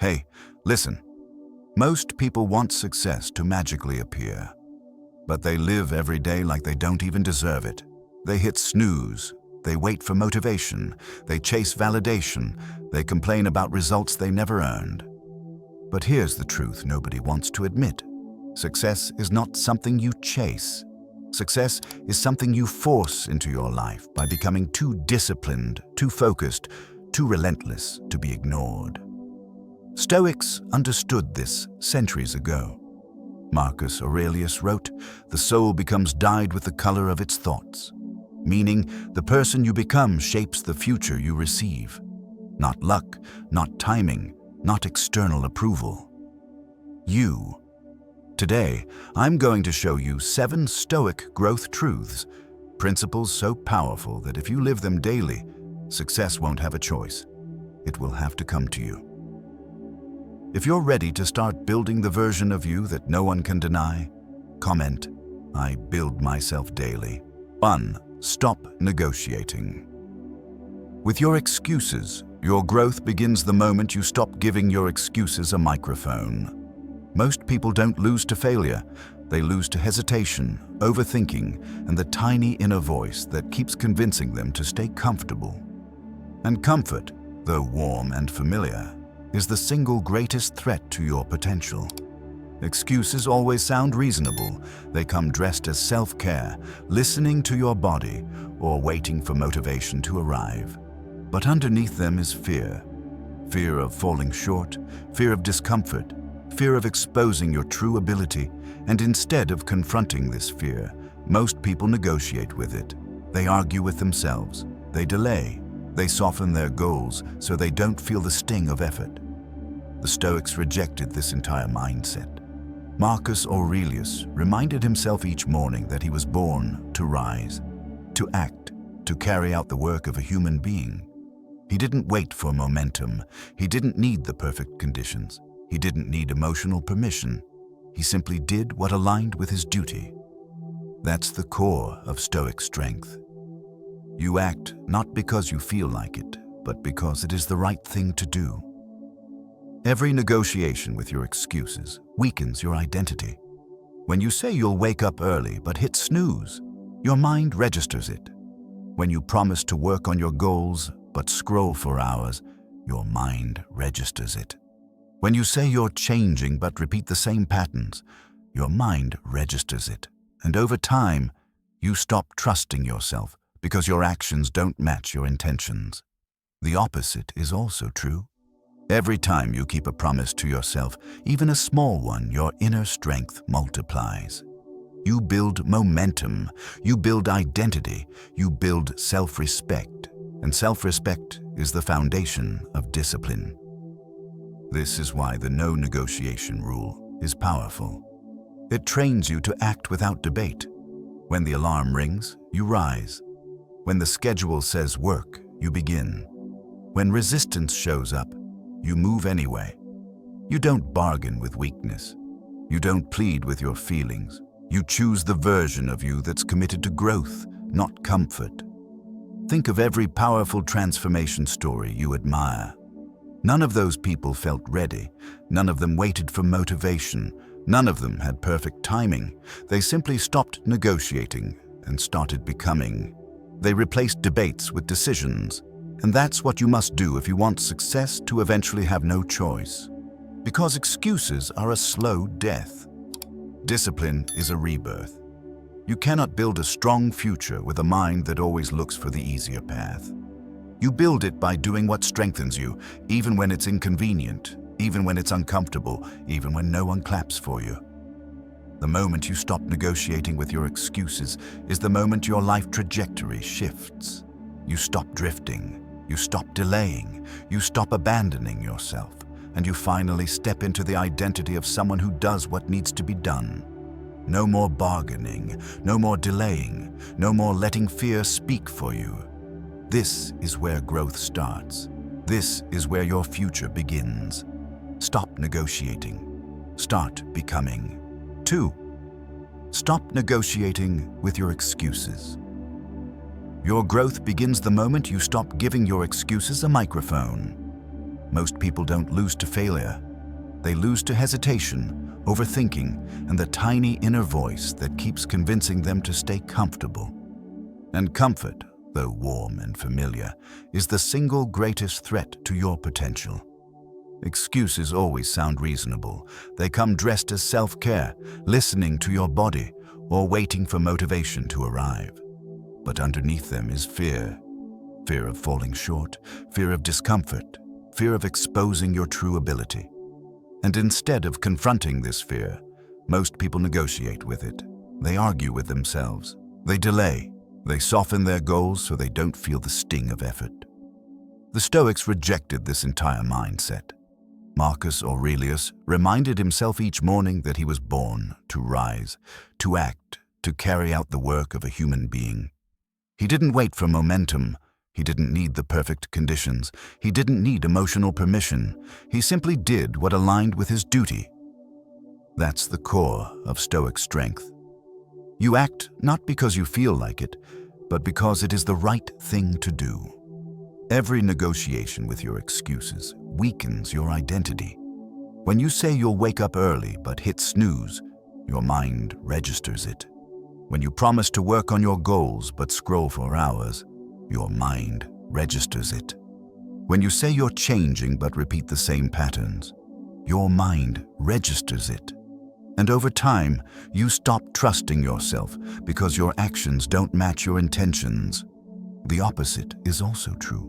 Hey, listen. Most people want success to magically appear, but they live every day like they don't even deserve it. They hit snooze, they wait for motivation, they chase validation, they complain about results they never earned. But here's the truth nobody wants to admit. Success is not something you chase. Success is something you force into your life by becoming too disciplined, too focused, too relentless to be ignored. Stoics understood this centuries ago. Marcus Aurelius wrote, "The soul becomes dyed with the color of its thoughts," meaning the person you become shapes the future you receive. Not luck, not timing, not external approval. You. Today, I'm going to show you 7 Stoic growth truths, principles so powerful that if you live them daily, success won't have a choice. It will have to come to you. If you're ready to start building the version of you that no one can deny, comment, "I build myself daily." 1. Stop negotiating. With your excuses, your growth begins the moment you stop giving your excuses a microphone. Most people don't lose to failure. They lose to hesitation, overthinking, and the tiny inner voice that keeps convincing them to stay comfortable. And comfort, though warm and familiar, is the single greatest threat to your potential. Excuses always sound reasonable. They come dressed as self-care, listening to your body, or waiting for motivation to arrive. But underneath them is fear. Fear of falling short, fear of discomfort, fear of exposing your true ability, and instead of confronting this fear, most people negotiate with it. They argue with themselves, they delay, they soften their goals so they don't feel the sting of effort. The Stoics rejected this entire mindset. Marcus Aurelius reminded himself each morning that he was born to rise, to act, to carry out the work of a human being. He didn't wait for momentum. He didn't need the perfect conditions. He didn't need emotional permission. He simply did what aligned with his duty. That's the core of Stoic strength. You act not because you feel like it, but because it is the right thing to do. Every negotiation with your excuses weakens your identity. When you say you'll wake up early but hit snooze, your mind registers it. When you promise to work on your goals but scroll for hours, your mind registers it. When you say you're changing but repeat the same patterns, your mind registers it. And over time, you stop trusting yourself because your actions don't match your intentions. The opposite is also true. Every time you keep a promise to yourself, even a small one, your inner strength multiplies. You build momentum, you build identity, you build self-respect, and self-respect is the foundation of discipline. This is why the no negotiation rule is powerful. It trains you to act without debate. When the alarm rings, you rise. When the schedule says work, you begin. When resistance shows up, you move anyway. You don't bargain with weakness. You don't plead with your feelings. You choose the version of you that's committed to growth, not comfort. Think of every powerful transformation story you admire. None of those people felt ready. None of them waited for motivation. None of them had perfect timing. They simply stopped negotiating and started becoming. They replaced debates with decisions. And that's what you must do if you want success to eventually have no choice. Because excuses are a slow death. Discipline is a rebirth. You cannot build a strong future with a mind that always looks for the easier path. You build it by doing what strengthens you, even when it's inconvenient, even when it's uncomfortable, even when no one claps for you. The moment you stop negotiating with your excuses is the moment your life trajectory shifts. You stop drifting. You stop delaying, you stop abandoning yourself, and you finally step into the identity of someone who does what needs to be done. No more bargaining, no more delaying, no more letting fear speak for you. This is where growth starts. This is where your future begins. Stop negotiating. Start becoming. 2. Stop negotiating with your excuses. Your growth begins the moment you stop giving your excuses a microphone. Most people don't lose to failure. They lose to hesitation, overthinking, and the tiny inner voice that keeps convincing them to stay comfortable. And comfort, though warm and familiar, is the single greatest threat to your potential. Excuses always sound reasonable. They come dressed as self-care, listening to your body, or waiting for motivation to arrive. But underneath them is fear. Fear of falling short, fear of discomfort, fear of exposing your true ability. And instead of confronting this fear, most people negotiate with it. They argue with themselves. They delay. They soften their goals so they don't feel the sting of effort. The Stoics rejected this entire mindset. Marcus Aurelius reminded himself each morning that he was born to rise, to act, to carry out the work of a human being. He didn't wait for momentum. He didn't need the perfect conditions. He didn't need emotional permission. He simply did what aligned with his duty. That's the core of Stoic strength. You act not because you feel like it, but because it is the right thing to do. Every negotiation with your excuses weakens your identity. When you say you'll wake up early but hit snooze, your mind registers it. When you promise to work on your goals but scroll for hours, your mind registers it. When you say you're changing but repeat the same patterns, your mind registers it. And over time, you stop trusting yourself because your actions don't match your intentions. The opposite is also true.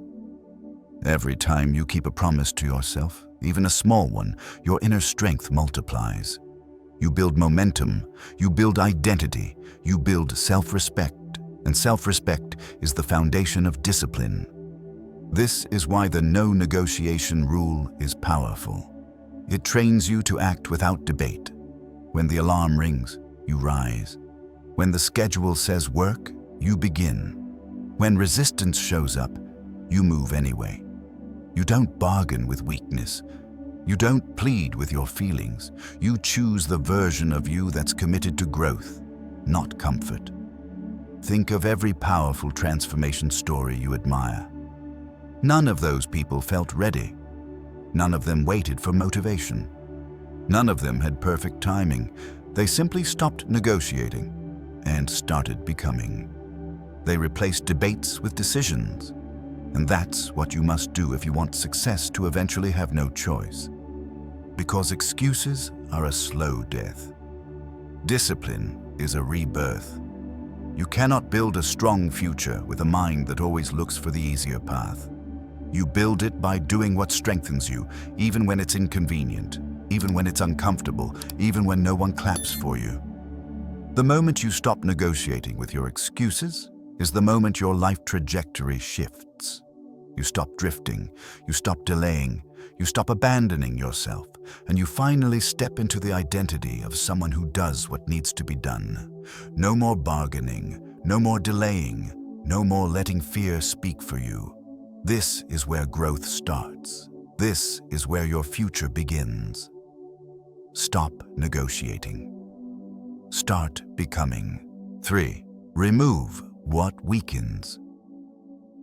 Every time you keep a promise to yourself, even a small one, your inner strength multiplies. You build momentum, you build identity, you build self-respect, and self-respect is the foundation of discipline. This is why the no negotiation rule is powerful. It trains you to act without debate. When the alarm rings, you rise. When the schedule says work, you begin. When resistance shows up, you move anyway. You don't bargain with weakness. You don't plead with your feelings. You choose the version of you that's committed to growth, not comfort. Think of every powerful transformation story you admire. None of those people felt ready. None of them waited for motivation. None of them had perfect timing. They simply stopped negotiating and started becoming. They replaced debates with decisions. And that's what you must do if you want success to eventually have no choice. Because excuses are a slow death. Discipline is a rebirth. You cannot build a strong future with a mind that always looks for the easier path. You build it by doing what strengthens you, even when it's inconvenient, even when it's uncomfortable, even when no one claps for you. The moment you stop negotiating with your excuses is the moment your life trajectory shifts. You stop drifting, you stop delaying, you stop abandoning yourself, and you finally step into the identity of someone who does what needs to be done. No more bargaining, no more delaying, no more letting fear speak for you. This is where growth starts. This is where your future begins. Stop negotiating. Start becoming. 3. Remove what weakens.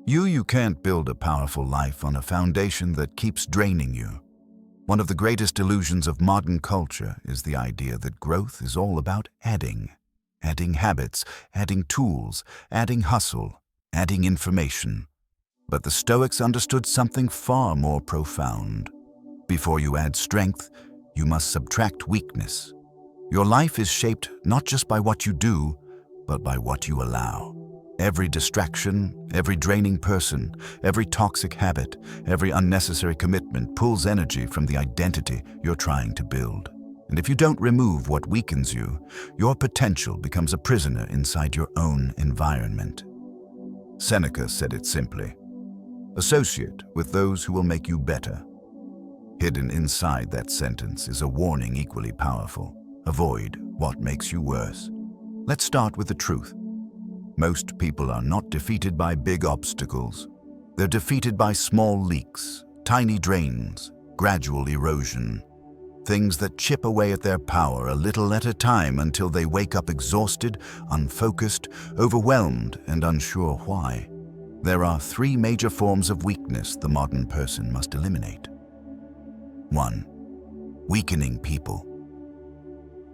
You can't build a powerful life on a foundation that keeps draining you. One of the greatest illusions of modern culture is the idea that growth is all about adding. Adding habits, adding tools, adding hustle, adding information. But the Stoics understood something far more profound. Before you add strength, you must subtract weakness. Your life is shaped not just by what you do, but by what you allow. Every distraction, every draining person, every toxic habit, every unnecessary commitment pulls energy from the identity you're trying to build. And if you don't remove what weakens you, your potential becomes a prisoner inside your own environment. Seneca said it simply: associate with those who will make you better. Hidden inside that sentence is a warning equally powerful. Avoid what makes you worse. Let's start with the truth. Most people are not defeated by big obstacles. They're defeated by small leaks, tiny drains, gradual erosion. Things that chip away at their power a little at a time until they wake up exhausted, unfocused, overwhelmed, and unsure why. There are 3 major forms of weakness the modern person must eliminate. 1. Weakening people.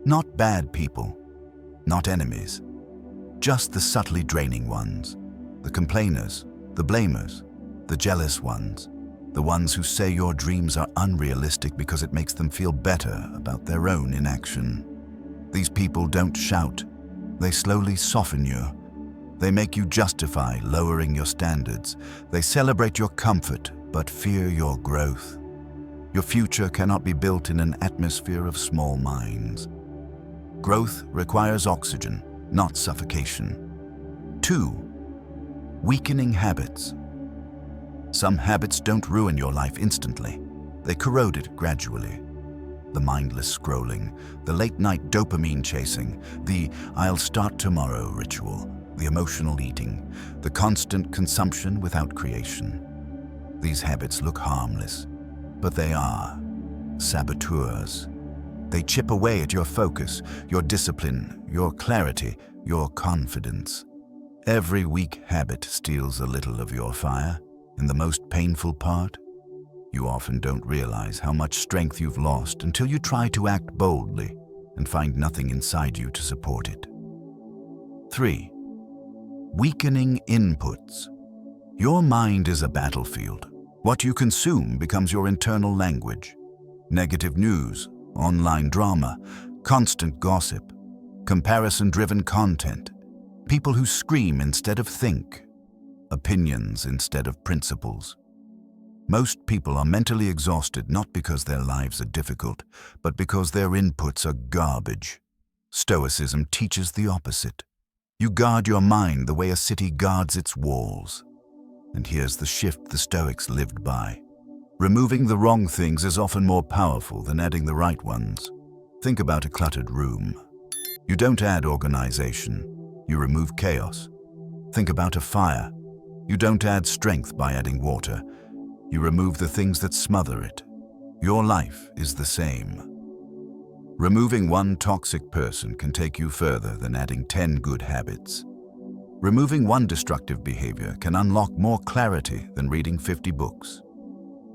Not bad people, not enemies, just the subtly draining ones, the complainers, the blamers, the jealous ones, the ones who say your dreams are unrealistic because it makes them feel better about their own inaction. These people don't shout, they slowly soften you. They make you justify lowering your standards. They celebrate your comfort, but fear your growth. Your future cannot be built in an atmosphere of small minds. Growth requires oxygen, not suffocation. 2. Weakening habits. Some habits don't ruin your life instantly. They corrode it gradually. The mindless scrolling, the late-night dopamine chasing, the "I'll start tomorrow" ritual, the emotional eating, the constant consumption without creation. These habits look harmless, but they are saboteurs. They chip away at your focus, your discipline, your clarity, your confidence. Every weak habit steals a little of your fire. And the most painful part? You often don't realize how much strength you've lost until you try to act boldly and find nothing inside you to support it. 3. Weakening inputs. Your mind is a battlefield. What you consume becomes your internal language. Negative news, online drama, constant gossip, comparison-driven content, people who scream instead of think, opinions instead of principles. Most people are mentally exhausted not because their lives are difficult, but because their inputs are garbage. Stoicism teaches the opposite. You guard your mind the way a city guards its walls. And here's the shift the Stoics lived by. Removing the wrong things is often more powerful than adding the right ones. Think about a cluttered room. You don't add organization, you remove chaos. Think about a fire. You don't add strength by adding water. You remove the things that smother it. Your life is the same. Removing one toxic person can take you further than adding 10 good habits. Removing one destructive behavior can unlock more clarity than reading 50 books.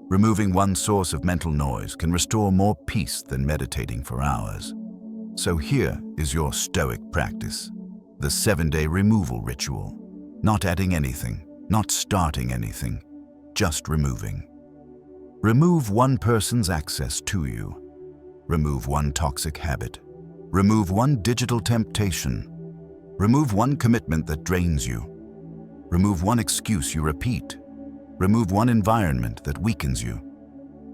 Removing one source of mental noise can restore more peace than meditating for hours. So here is your Stoic practice, the 7-day removal ritual. Not adding anything, not starting anything, just removing. Remove one person's access to you. Remove one toxic habit. Remove one digital temptation. Remove one commitment that drains you. Remove one excuse you repeat. Remove one environment that weakens you.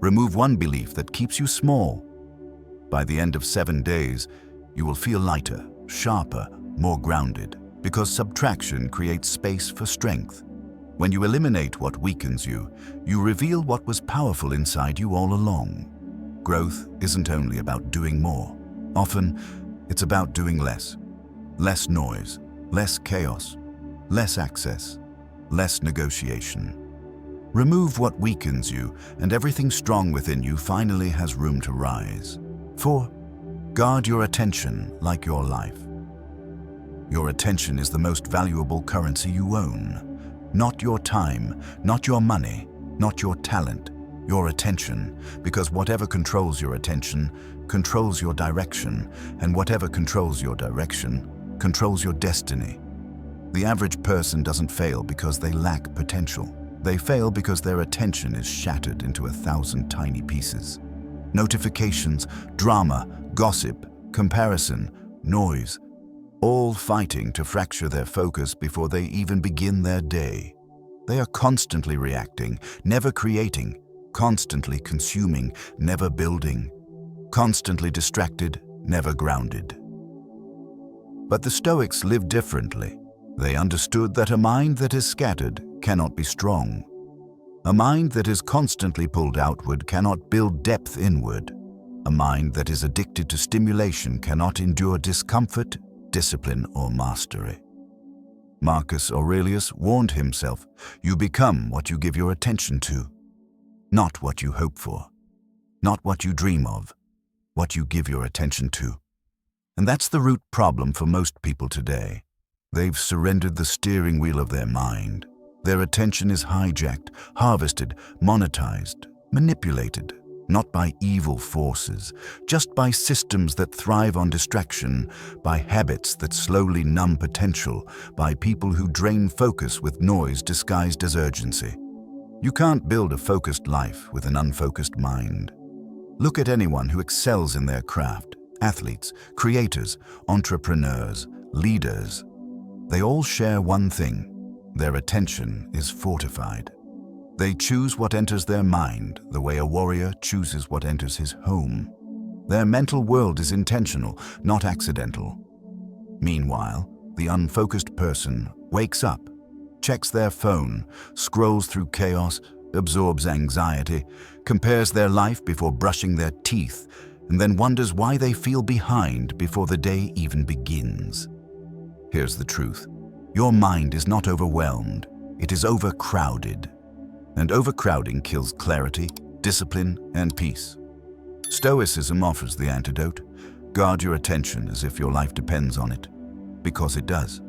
Remove one belief that keeps you small. By the end of 7 days, you will feel lighter, sharper, more grounded, because subtraction creates space for strength. When you eliminate what weakens you, you reveal what was powerful inside you all along. Growth isn't only about doing more. Often, it's about doing less. Less noise, less chaos, less access, less negotiation. Remove what weakens you, and everything strong within you finally has room to rise. 4. Guard your attention like your life. Your attention is the most valuable currency you own. Not your time, not your money, not your talent, your attention, because whatever controls your attention controls your direction, and whatever controls your direction controls your destiny. The average person doesn't fail because they lack potential. They fail because their attention is shattered into 1,000 tiny pieces. Notifications, drama, gossip, comparison, noise, all fighting to fracture their focus before they even begin their day. They are constantly reacting, never creating, constantly consuming, never building, constantly distracted, never grounded. But the Stoics lived differently. They understood that a mind that is scattered cannot be strong. A mind that is constantly pulled outward cannot build depth inward. A mind that is addicted to stimulation cannot endure discomfort, discipline, or mastery. Marcus Aurelius warned himself, "You become what you give your attention to, not what you hope for, not what you dream of, what you give your attention to." And that's the root problem for most people today. They've surrendered the steering wheel of their mind. Their attention is hijacked, harvested, monetized, manipulated. not by evil forces, just by systems that thrive on distraction, by habits that slowly numb potential, by people who drain focus with noise disguised as urgency. You can't build a focused life with an unfocused mind. Look at anyone who excels in their craft: athletes, creators, entrepreneurs, leaders. They all share one thing: their attention is fortified. They choose what enters their mind the way a warrior chooses what enters his home. Their mental world is intentional, not accidental. Meanwhile, the unfocused person wakes up, checks their phone, scrolls through chaos, absorbs anxiety, compares their life before brushing their teeth, and then wonders why they feel behind before the day even begins. Here's the truth: your mind is not overwhelmed, it is overcrowded. And overcrowding kills clarity, discipline, and peace. Stoicism offers the antidote. Guard your attention as if your life depends on it, because it does.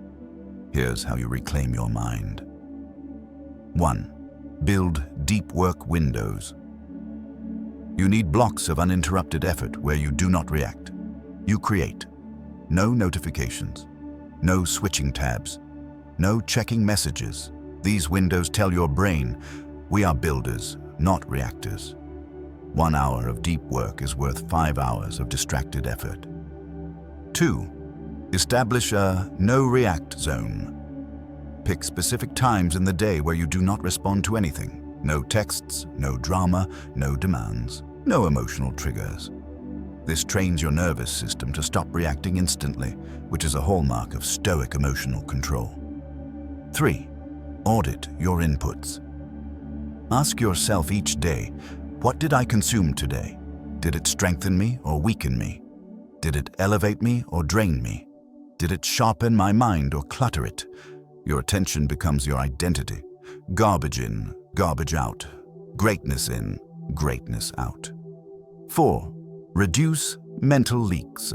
Here's how you reclaim your mind. 1. Build deep work windows. You need blocks of uninterrupted effort where you do not react. You create. No notifications, no switching tabs, no checking messages. These windows tell your brain, we are builders, not reactors. 1 hour of deep work is worth 5 hours of distracted effort. 2. Establish a no-react zone. Pick specific times in the day where you do not respond to anything. No texts, no drama, no demands, no emotional triggers. This trains your nervous system to stop reacting instantly, which is a hallmark of Stoic emotional control. 3. Audit your inputs. Ask yourself each day, what did I consume today? Did it strengthen me or weaken me? Did it elevate me or drain me? Did it sharpen my mind or clutter it? Your attention becomes your identity. Garbage in, garbage out. Greatness in, greatness out. 4. Reduce mental leaks.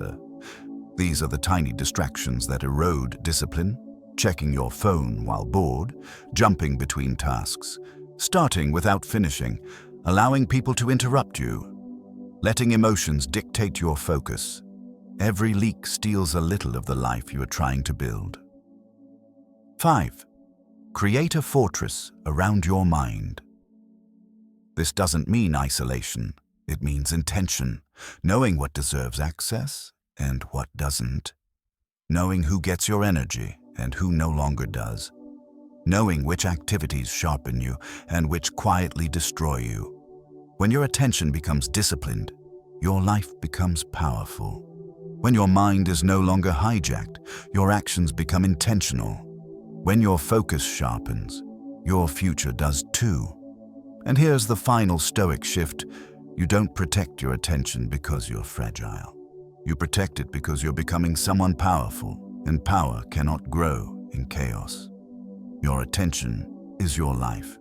These are the tiny distractions that erode discipline: checking your phone while bored, jumping between tasks, starting without finishing, allowing people to interrupt you, letting emotions dictate your focus. Every leak steals a little of the life you are trying to build. 5. Create a fortress around your mind. This doesn't mean isolation. It means intention, knowing what deserves access and what doesn't, knowing who gets your energy and who no longer does, knowing which activities sharpen you and which quietly destroy you. When your attention becomes disciplined, your life becomes powerful. When your mind is no longer hijacked, your actions become intentional. When your focus sharpens, your future does too. And here's the final Stoic shift: you don't protect your attention because you're fragile. You protect it because you're becoming someone powerful, and power cannot grow in chaos. Your attention is your life.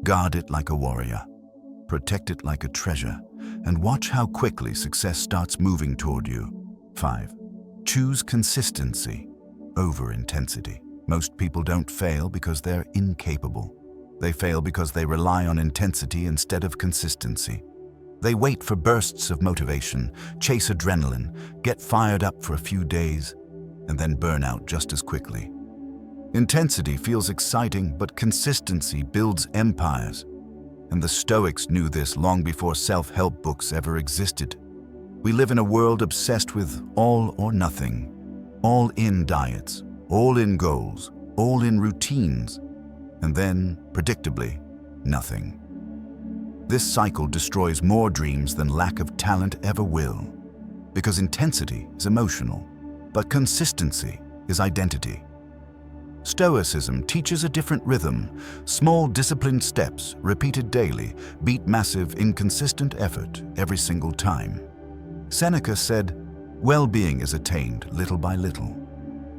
Guard it like a warrior. Protect it like a treasure, and watch how quickly success starts moving toward you. 5. Choose consistency over intensity. Most people don't fail because they're incapable. They fail because they rely on intensity instead of consistency. They wait for bursts of motivation, chase adrenaline, get fired up for a few days, and then burn out just as quickly. Intensity feels exciting, but consistency builds empires. And the Stoics knew this long before self-help books ever existed. We live in a world obsessed with all or nothing, all-in diets, all-in goals, all-in routines, and then, predictably, nothing. This cycle destroys more dreams than lack of talent ever will, because intensity is emotional, but consistency is identity. Stoicism teaches a different rhythm. Small, disciplined steps, repeated daily, beat massive, inconsistent effort every single time. Seneca said, well-being is attained little by little,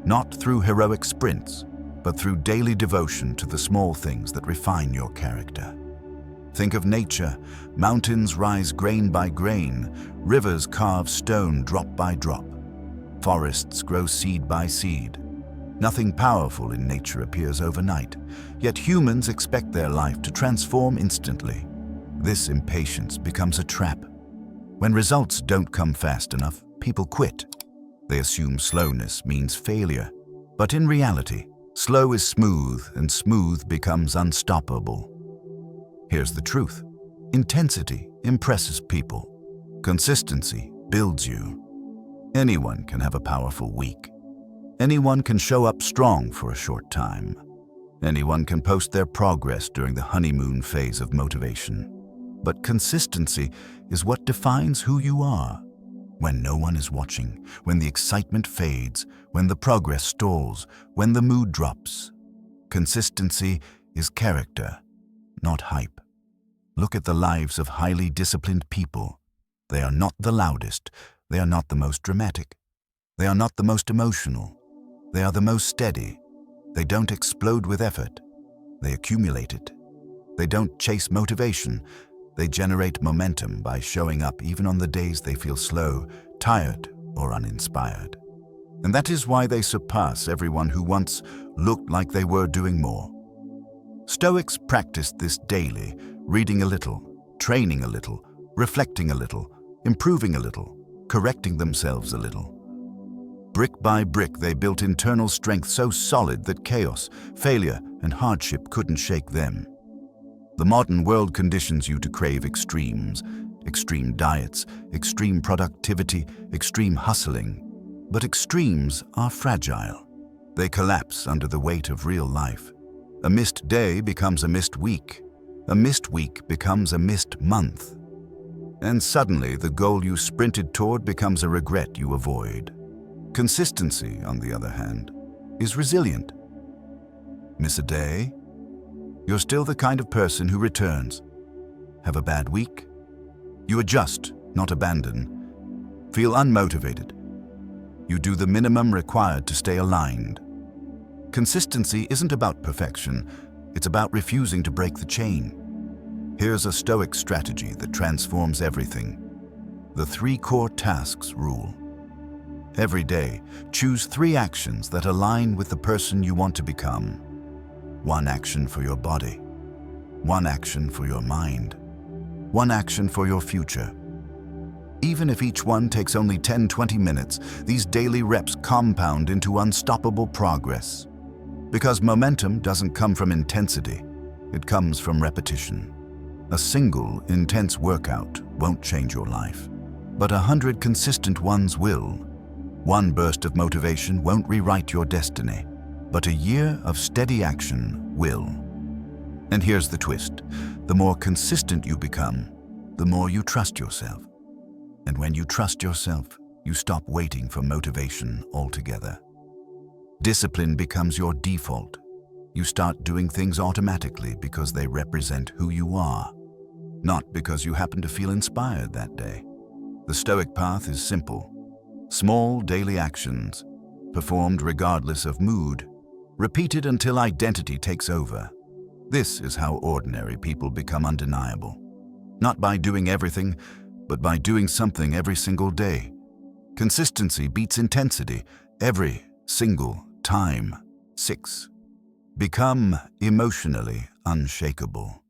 not through heroic sprints, but through daily devotion to the small things that refine your character. Think of nature. Mountains rise grain by grain, rivers carve stone drop by drop, forests grow seed by seed. Nothing powerful in nature appears overnight, yet humans expect their life to transform instantly. This impatience becomes a trap. When results don't come fast enough, people quit. They assume slowness means failure. But in reality, slow is smooth, and smooth becomes unstoppable. Here's the truth. Intensity impresses people. Consistency builds you. Anyone can have a powerful week. Anyone can show up strong for a short time. Anyone can post their progress during the honeymoon phase of motivation. But consistency is what defines who you are. When no one is watching, when the excitement fades, when the progress stalls, when the mood drops. Consistency is character, not hype. Look at the lives of highly disciplined people. They are not the loudest. They are not the most dramatic. They are not the most emotional. They are the most steady. They don't explode with effort. They accumulate it. They don't chase motivation. They generate momentum by showing up even on the days they feel slow, tired, or uninspired. And that is why they surpass everyone who once looked like they were doing more. Stoics practiced this daily, reading a little, training a little, reflecting a little, improving a little, correcting themselves a little. Brick by brick, they built internal strength so solid that chaos, failure, and hardship couldn't shake them. The modern world conditions you to crave extremes, extreme diets, extreme productivity, extreme hustling. But extremes are fragile. They collapse under the weight of real life. A missed day becomes a missed week. A missed week becomes a missed month. And suddenly, the goal you sprinted toward becomes a regret you avoid. Consistency, on the other hand, is resilient. Miss a day? You're still the kind of person who returns. Have a bad week? You adjust, not abandon. Feel unmotivated. You do the minimum required to stay aligned. Consistency isn't about perfection. It's about refusing to break the chain. Here's a Stoic strategy that transforms everything. The 3 core tasks rule. Every day, choose 3 actions that align with the person you want to become. 1 action for your body, 1 action for your mind, 1 action for your future. Even if each one takes only 10-20 minutes, these daily reps compound into unstoppable progress. Because momentum doesn't come from intensity, it comes from repetition. A single intense workout won't change your life, but 100 consistent ones will. 1 burst of motivation won't rewrite your destiny, but a year of steady action will. And here's the twist. The more consistent you become, the more you trust yourself. And when you trust yourself, you stop waiting for motivation altogether. Discipline becomes your default. You start doing things automatically because they represent who you are, not because you happen to feel inspired that day. The Stoic path is simple. Small daily actions, performed regardless of mood, repeated until identity takes over. This is how ordinary people become undeniable. Not by doing everything, but by doing something every single day. Consistency beats intensity every single time. 6. Become emotionally unshakable.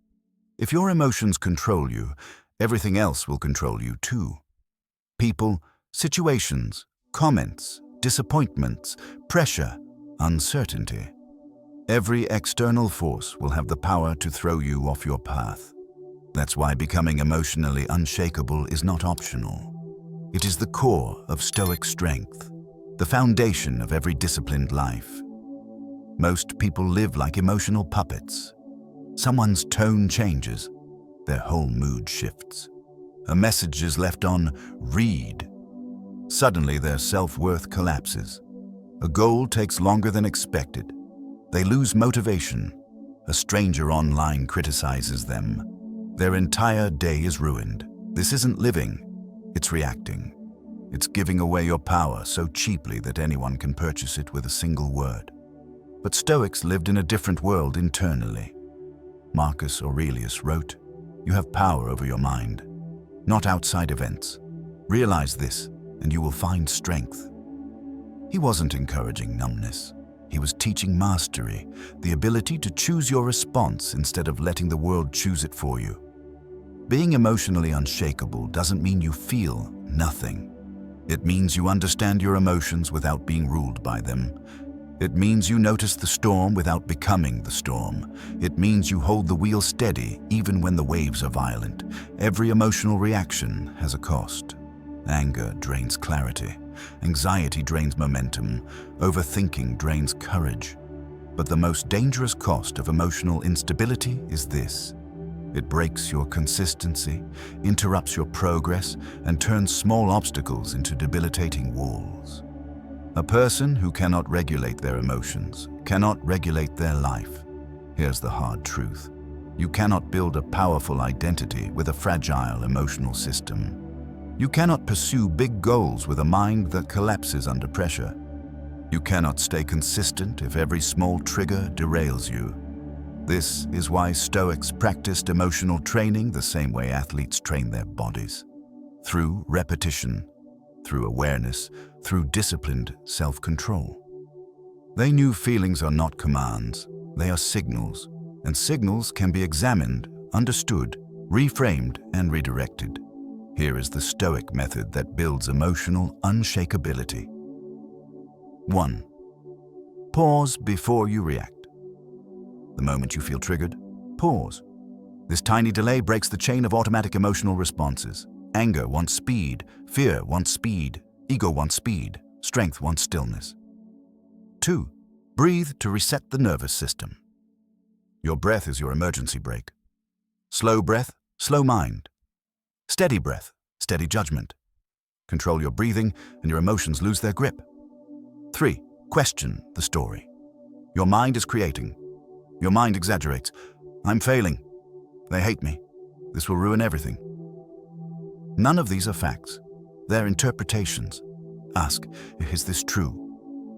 If your emotions control you, everything else will control you too. People, situations, comments, disappointments, pressure, uncertainty. Every external force will have the power to throw you off your path. That's why becoming emotionally unshakable is not optional. It is the core of Stoic strength, the foundation of every disciplined life. Most people live like emotional puppets. Someone's tone changes, their whole mood shifts. A message is left on read. Suddenly their self-worth collapses. A goal takes longer than expected. They lose motivation. A stranger online criticizes them. Their entire day is ruined. This isn't living, it's reacting. It's giving away your power so cheaply that anyone can purchase it with a single word. But Stoics lived in a different world internally. Marcus Aurelius wrote, "You have power over your mind, not outside events. Realize this, and you will find strength." He wasn't encouraging numbness. He was teaching mastery, the ability to choose your response instead of letting the world choose it for you. Being emotionally unshakable doesn't mean you feel nothing. It means you understand your emotions without being ruled by them. It means you notice the storm without becoming the storm. It means you hold the wheel steady even when the waves are violent. Every emotional reaction has a cost. Anger drains clarity. Anxiety drains momentum. Overthinking drains courage. But the most dangerous cost of emotional instability is this. It breaks your consistency, interrupts your progress, and turns small obstacles into debilitating walls. A person who cannot regulate their emotions cannot regulate their life. Here's the hard truth. You cannot build a powerful identity with a fragile emotional system. You cannot pursue big goals with a mind that collapses under pressure. You cannot stay consistent if every small trigger derails you. This is why Stoics practiced emotional training the same way athletes train their bodies. Through repetition, through awareness, through disciplined self-control. They knew feelings are not commands, they are signals, and signals can be examined, understood, reframed, and redirected. Here is the Stoic method that builds emotional unshakability. 1. Pause before you react. The moment you feel triggered, pause. This tiny delay breaks the chain of automatic emotional responses. Anger wants speed, fear wants speed, ego wants speed, strength wants stillness. 2. Breathe to reset the nervous system. Your breath is your emergency brake. Slow breath, slow mind. Steady breath, steady judgment. Control your breathing and your emotions lose their grip. 3. Question the story. Your mind is creating. Your mind exaggerates. I'm failing. They hate me. This will ruin everything. None of these are facts. They're interpretations. Ask, is this true?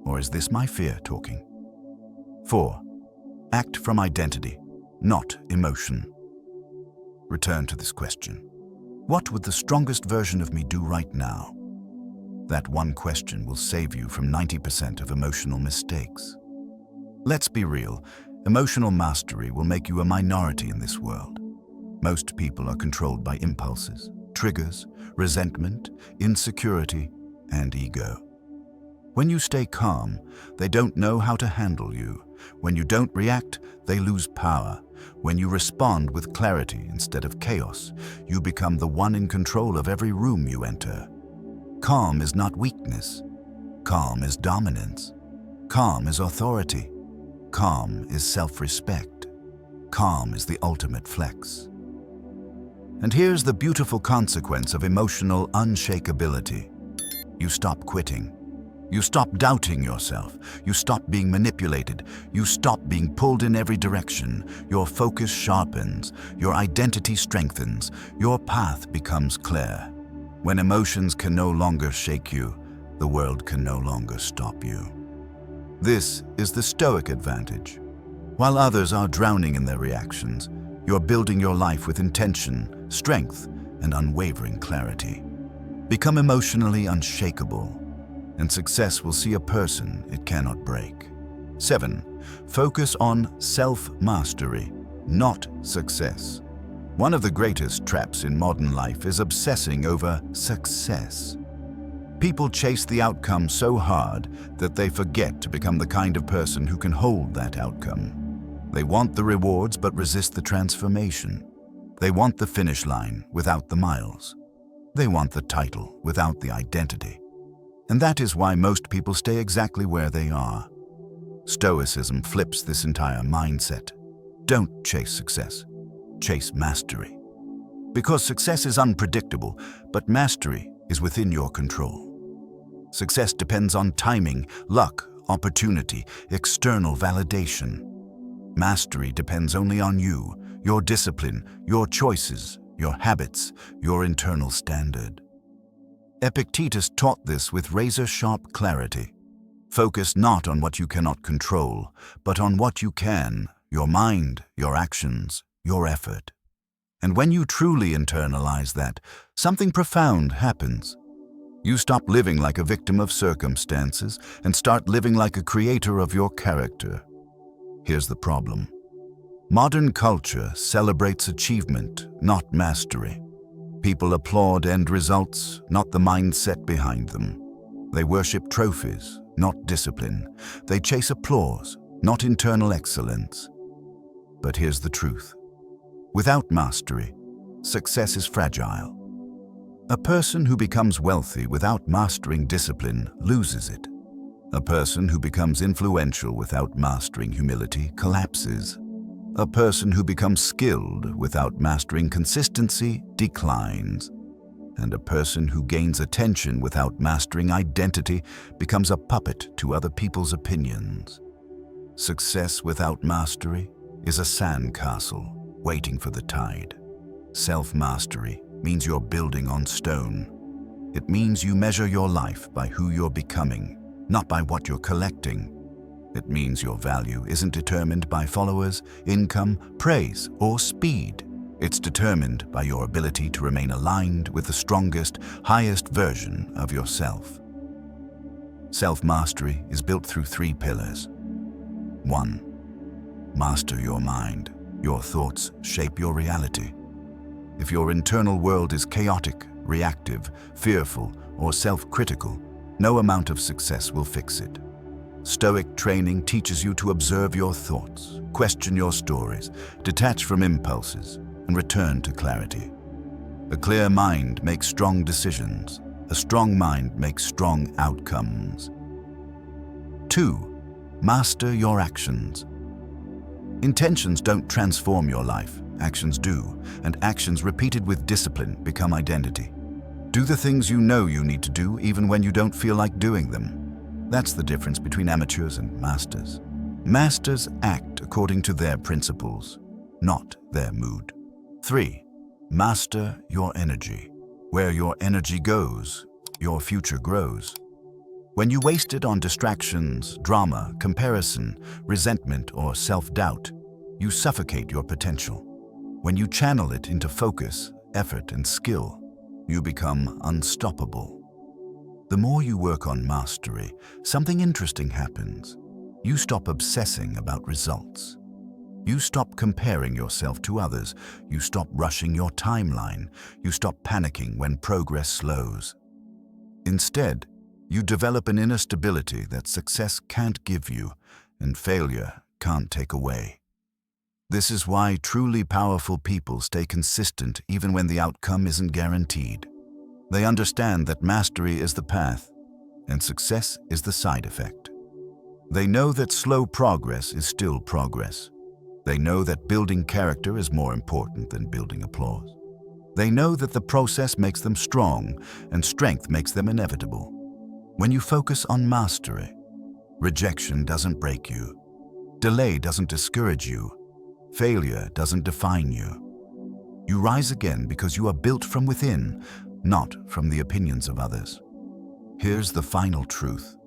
Or is this my fear talking? 4. Act from identity, not emotion. Return to this question. What would the strongest version of me do right now? That one question will save you from 90% of emotional mistakes. Let's be real. Emotional mastery will make you a minority in this world. Most people are controlled by impulses, triggers, resentment, insecurity, and ego. When you stay calm, they don't know how to handle you. When you don't react, they lose power. When you respond with clarity instead of chaos, you become the one in control of every room you enter. Calm is not weakness. Calm is dominance. Calm is authority. Calm is self-respect. Calm is the ultimate flex. And here's the beautiful consequence of emotional unshakability. You stop quitting. You stop doubting yourself. You stop being manipulated. You stop being pulled in every direction. Your focus sharpens. Your identity strengthens. Your path becomes clear. When emotions can no longer shake you, the world can no longer stop you. This is the Stoic advantage. While others are drowning in their reactions, you're building your life with intention, strength, and unwavering clarity. Become emotionally unshakable, and success will see a person it cannot break. 7. Focus on self-mastery, not success. One of the greatest traps in modern life is obsessing over success. People chase the outcome so hard that they forget to become the kind of person who can hold that outcome. They want the rewards but resist the transformation. They want the finish line without the miles. They want the title without the identity. And that is why most people stay exactly where they are. Stoicism flips this entire mindset. Don't chase success. Chase mastery. Because success is unpredictable, but mastery is within your control. Success depends on timing, luck, opportunity, external validation. Mastery depends only on you, your discipline, your choices, your habits, your internal standard. Epictetus taught this with razor-sharp clarity. Focus not on what you cannot control, but on what you can, your mind, your actions, your effort. And when you truly internalize that, something profound happens. You stop living like a victim of circumstances and start living like a creator of your character. Here's the problem. Modern culture celebrates achievement, not mastery. People applaud end results, not the mindset behind them. They worship trophies, not discipline. They chase applause, not internal excellence. But here's the truth. Without mastery, success is fragile. A person who becomes wealthy without mastering discipline loses it. A person who becomes influential without mastering humility collapses. A person who becomes skilled without mastering consistency declines. And a person who gains attention without mastering identity becomes a puppet to other people's opinions. Success without mastery is a sandcastle waiting for the tide. Self-mastery means you're building on stone. It means you measure your life by who you're becoming, not by what you're collecting. It means your value isn't determined by followers, income, praise, or speed. It's determined by your ability to remain aligned with the strongest, highest version of yourself. Self-mastery is built through 3 pillars. 1. Master your mind. Your thoughts shape your reality. If your internal world is chaotic, reactive, fearful, or self-critical, no amount of success will fix it. Stoic training teaches you to observe your thoughts, question your stories, detach from impulses, and return to clarity. A clear mind makes strong decisions. A strong mind makes strong outcomes. 2. Master your actions. Intentions don't transform your life, actions do, and actions repeated with discipline become identity. Do the things you know you need to do even when you don't feel like doing them. That's the difference between amateurs and masters. Masters act according to their principles, not their mood. 3. Master your energy. Where your energy goes, your future grows. When you waste it on distractions, drama, comparison, resentment, or self-doubt, you suffocate your potential. When you channel it into focus, effort, and skill, you become unstoppable. The more you work on mastery, something interesting happens. You stop obsessing about results. You stop comparing yourself to others. You stop rushing your timeline. You stop panicking when progress slows. Instead, you develop an inner stability that success can't give you and failure can't take away. This is why truly powerful people stay consistent even when the outcome isn't guaranteed. They understand that mastery is the path and success is the side effect. They know that slow progress is still progress. They know that building character is more important than building applause. They know that the process makes them strong and strength makes them inevitable. When you focus on mastery, rejection doesn't break you. Delay doesn't discourage you. Failure doesn't define you. You rise again because you are built from within, not from the opinions of others. Here's the final truth.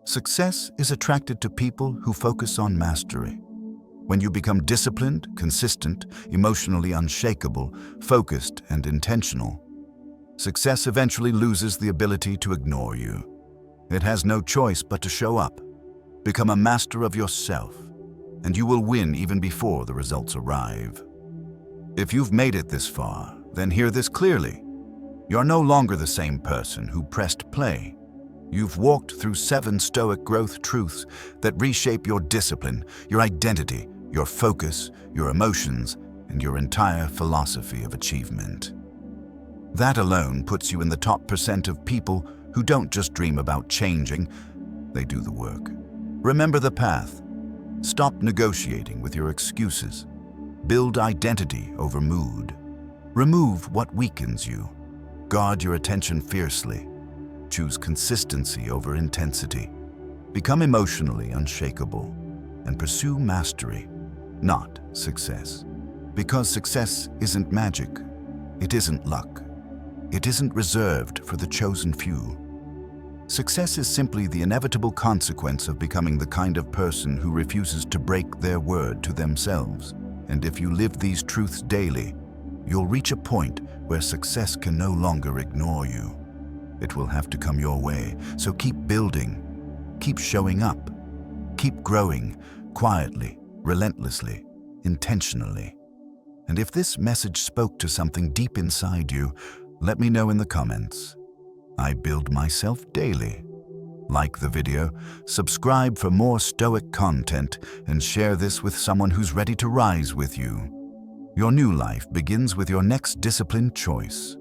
Success is attracted to people who focus on mastery. When you become disciplined, consistent, emotionally unshakable, focused, and intentional, success eventually loses the ability to ignore you. It has no choice but to show up. Become a master of yourself, and you will win even before the results arrive. If you've made it this far, then hear this clearly. You're no longer the same person who pressed play. You've walked through 7 Stoic growth truths that reshape your discipline, your identity, your focus, your emotions, and your entire philosophy of achievement. That alone puts you in the top % of people who don't just dream about changing, they do the work. Remember the path. Stop negotiating with your excuses. Build identity over mood. Remove what weakens you. Guard your attention fiercely. Choose consistency over intensity. Become emotionally unshakable and pursue mastery, not success. Because success isn't magic. It isn't luck. It isn't reserved for the chosen few. Success is simply the inevitable consequence of becoming the kind of person who refuses to break their word to themselves. And if you live these truths daily, you'll reach a point where success can no longer ignore you. It will have to come your way, so keep building, keep showing up, keep growing quietly, relentlessly, intentionally. And if this message spoke to something deep inside you, let me know in the comments. I build myself daily. Like the video, subscribe for more Stoic content, and share this with someone who's ready to rise with you. Your new life begins with your next disciplined choice.